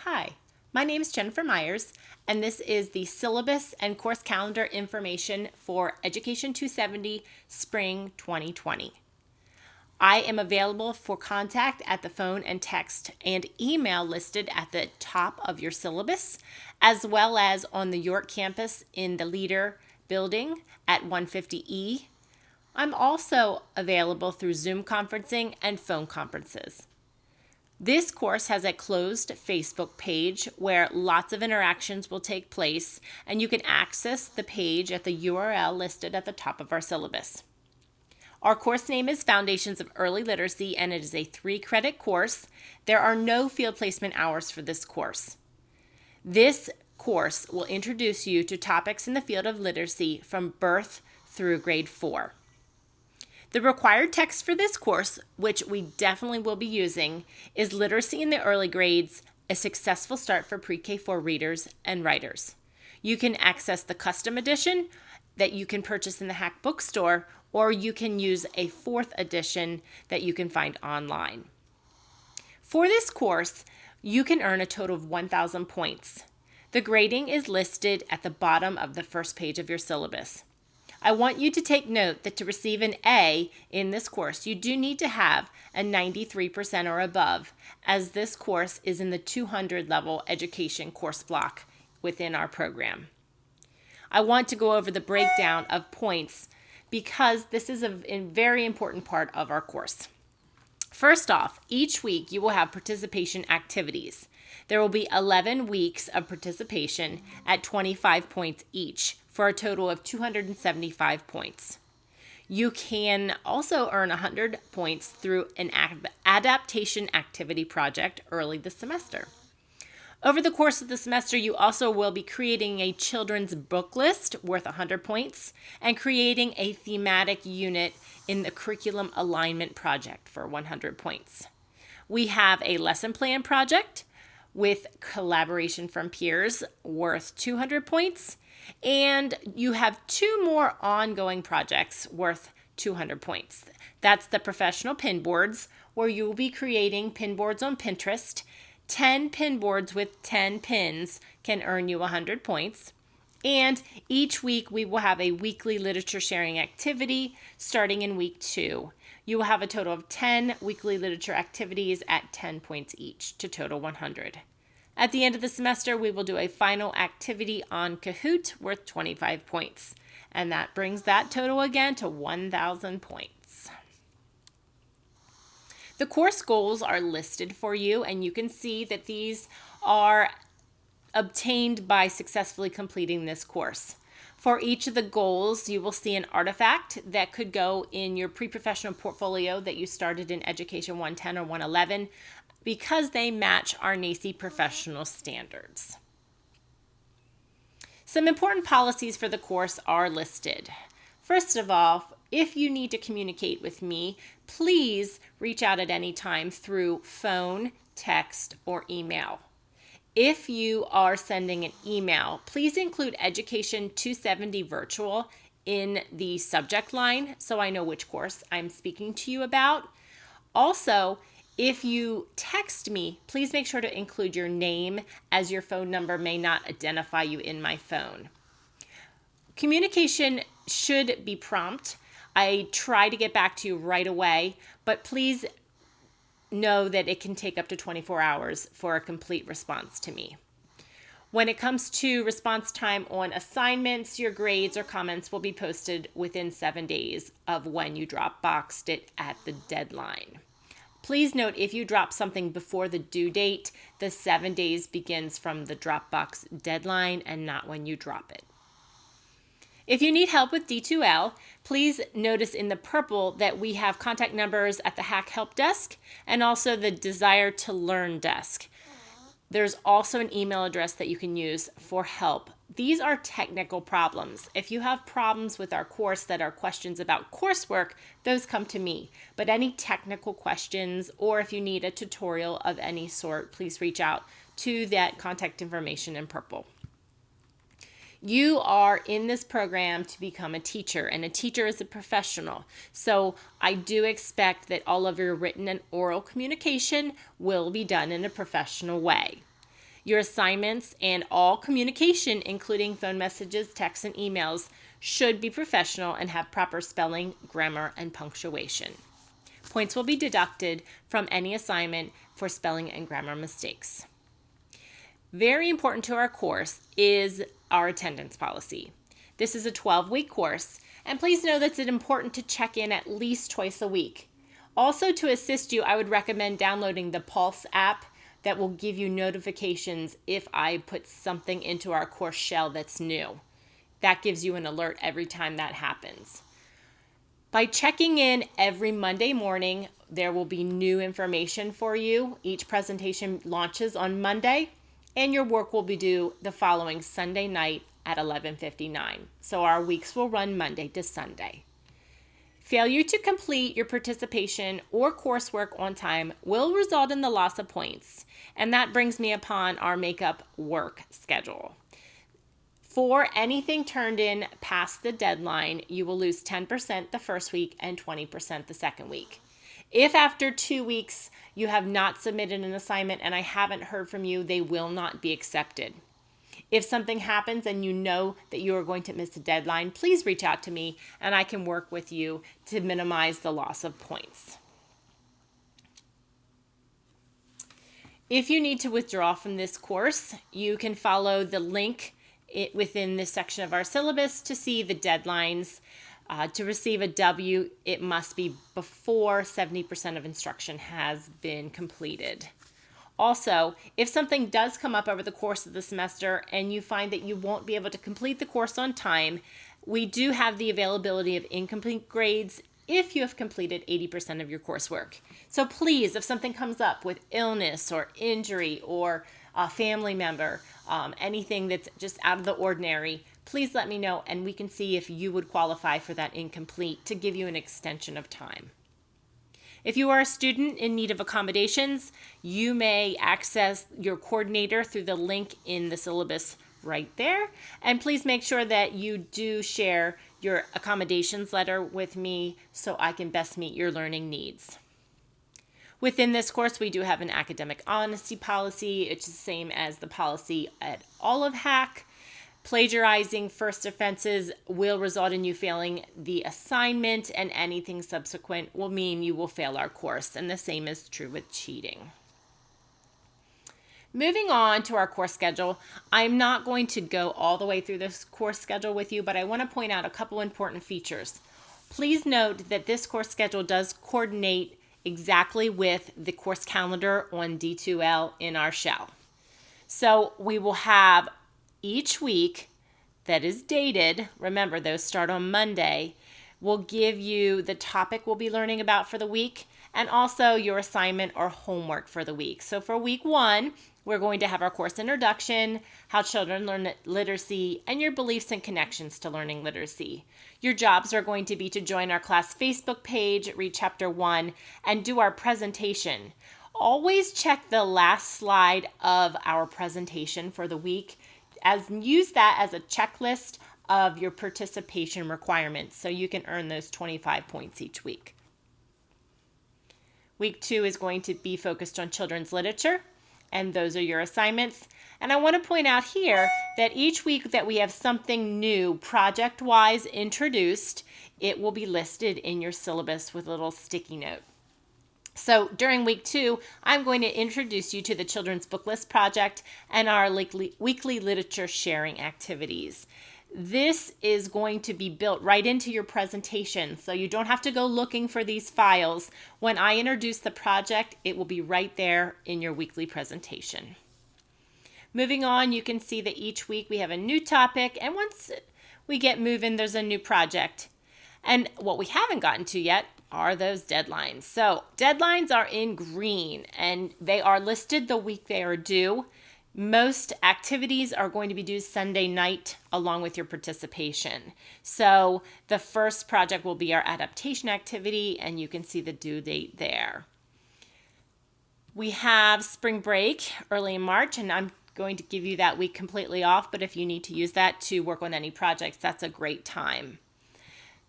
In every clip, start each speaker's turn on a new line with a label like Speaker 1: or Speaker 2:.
Speaker 1: Hi, my name is Jennifer Myers, and this is the syllabus and course calendar information for Education 270 Spring 2020. I am available for contact at the phone and text and email listed at the top of your syllabus, as well as on the York campus in the Leader building at 150E. I'm also available through Zoom conferencing and phone conferences. This course has a closed Facebook page where lots of interactions will take place, and you can access the page at the URL listed at the top of our syllabus. Our course name is Foundations of Early Literacy, and it is a 3-credit course. There are no field placement hours for this course. This course will introduce you to topics in the field of literacy from birth through grade 4. The required text for this course, which we definitely will be using, is Literacy in the Early Grades, a Successful Start for Pre-K4 Readers and Writers. You can access the custom edition that you can purchase in the Hack Bookstore, or you can use a 4th edition that you can find online. For this course, you can earn a total of 1,000 points. The grading is listed at the bottom of the first page of your syllabus. I want you to take note that to receive an A in this course, you do need to have a 93% or above, as this course is in the 200 level education course block within our program. I want to go over the breakdown of points because this is a very important part of our course. First off, each week you will have participation activities. There will be 11 weeks of participation at 25 points each, for a total of 275 points. You can also earn 100 points through an adaptation activity project early this semester. Over the course of the semester, you also will be creating a children's book list worth 100 points and creating a thematic unit in the curriculum alignment project for 100 points. We have a lesson plan project with collaboration from peers worth 200 points. And you have 2 more ongoing projects worth 200 points. That's the professional pin boards, where you will be creating pin boards on Pinterest. 10 pin boards with 10 pins can earn you 100 points. And each week we will have a weekly literature sharing activity starting in week 2. You will have a total of 10 weekly literature activities at 10 points each to total 100. At the end of the semester, we will do a final activity on Kahoot worth 25 points. And that brings that total again to 1,000 points. The course goals are listed for you, and you can see that these are obtained by successfully completing this course. For each of the goals, you will see an artifact that could go in your pre-professional portfolio that you started in Education 110 or 111, because they match our NACCE professional standards. Some important policies for the course are listed. First of all, if you need to communicate with me, please reach out at any time through phone, text, or email. If you are sending an email, please include Education 270 Virtual in the subject line so I know which course I'm speaking to you about. Also, if you text me, please make sure to include your name, as your phone number may not identify you in my phone. Communication should be prompt. I try to get back to you right away, but please know that it can take up to 24 hours for a complete response to me. When it comes to response time on assignments, your grades or comments will be posted within 7 days of when you Dropboxed it at the deadline. Please note, if you drop something before the due date, the 7 days begins from the Dropbox deadline and not when you drop it. If you need help with D2L, please notice in the purple that we have contact numbers at the Hack Help Desk and also the Desire to Learn desk. There's also an email address that you can use for help. These are technical problems. If you have problems with our course that are questions about coursework, those come to me. But any technical questions, or if you need a tutorial of any sort, please reach out to that contact information in purple. You are in this program to become a teacher, and a teacher is a professional. So I do expect that all of your written and oral communication will be done in a professional way. Your assignments and all communication, including phone messages, texts, and emails, should be professional and have proper spelling, grammar, and punctuation. Points will be deducted from any assignment for spelling and grammar mistakes. Very important to our course is our attendance policy. This is a 12-week course, and please know that it's important to check in at least twice a week. Also, to assist you, I would recommend downloading the Pulse app that will give you notifications if I put something into our course shell that's new. That gives you an alert every time that happens. By checking in every Monday morning, there will be new information for you. Each presentation launches on Monday, and your work will be due the following Sunday night at 11:59. So our weeks will run Monday to Sunday. Failure to complete your participation or coursework on time will result in the loss of points, and that brings me upon our makeup work schedule. For anything turned in past the deadline, you will lose 10% the first week and 20% the second week. If after 2 weeks you have not submitted an assignment and I haven't heard from you, they will not be accepted. If something happens and you know that you are going to miss a deadline, please reach out to me and I can work with you to minimize the loss of points. If you need to withdraw from this course, you can follow the link within this section of our syllabus to see the deadlines. To receive a W, it must be before 70% of instruction has been completed. Also, if something does come up over the course of the semester and you find that you won't be able to complete the course on time, we do have the availability of incomplete grades if you have completed 80% of your coursework. So please, if something comes up with illness or injury or a family member, anything that's just out of the ordinary, please let me know and we can see if you would qualify for that incomplete to give you an extension of time. If you are a student in need of accommodations, you may access your coordinator through the link in the syllabus right there. And please make sure that you do share your accommodations letter with me so I can best meet your learning needs. Within this course, we do have an academic honesty policy. It's the same as the policy at all of HAC. Plagiarizing first offenses will result in you failing the assignment, and anything subsequent will mean you will fail our course, and the same is true with cheating. Moving on to our course schedule, I'm not going to go all the way through this course schedule with you, but I want to point out a couple important features. Please note that this course schedule does coordinate exactly with the course calendar on D2L in our shell. So we will have each week that is dated, remember those start on Monday, will give you the topic we'll be learning about for the week and also your assignment or homework for the week. So for week 1, we're going to have our course introduction, how children learn literacy, and your beliefs and connections to learning literacy. Your jobs are going to be to join our class Facebook page, read chapter 1, and do our presentation. Always check the last slide of our presentation for the week, use that as a checklist of your participation requirements so you can earn those 25 points each week. Week 2 is going to be focused on children's literature, and those are your assignments. And I want to point out here that each week that we have something new project-wise introduced, it will be listed in your syllabus with a little sticky note. So during week 2, I'm going to introduce you to the Children's Book List Project and our weekly literature sharing activities. This is going to be built right into your presentation, so you don't have to go looking for these files. When I introduce the project, it will be right there in your weekly presentation. Moving on, you can see that each week we have a new topic, and once we get moving, there's a new project. And what we haven't gotten to yet are those deadlines. So deadlines are in green, and they are listed the week they are due. Most activities are going to be due Sunday night along with your participation. So the first project will be our adaptation activity, and you can see the due date there. We have spring break early in March, and I'm going to give you that week completely off, but if you need to use that to work on any projects, that's a great time.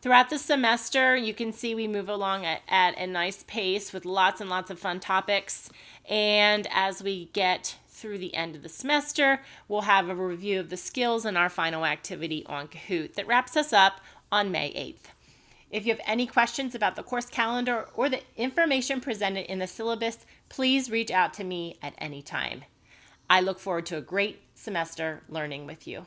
Speaker 1: Throughout the semester, you can see we move along at a nice pace with lots and lots of fun topics. And as we get through the end of the semester. We'll have a review of the skills in our final activity on Kahoot that wraps us up on May 8th. If you have any questions about the course calendar or the information presented in the syllabus, please reach out to me at any time. I look forward to a great semester learning with you.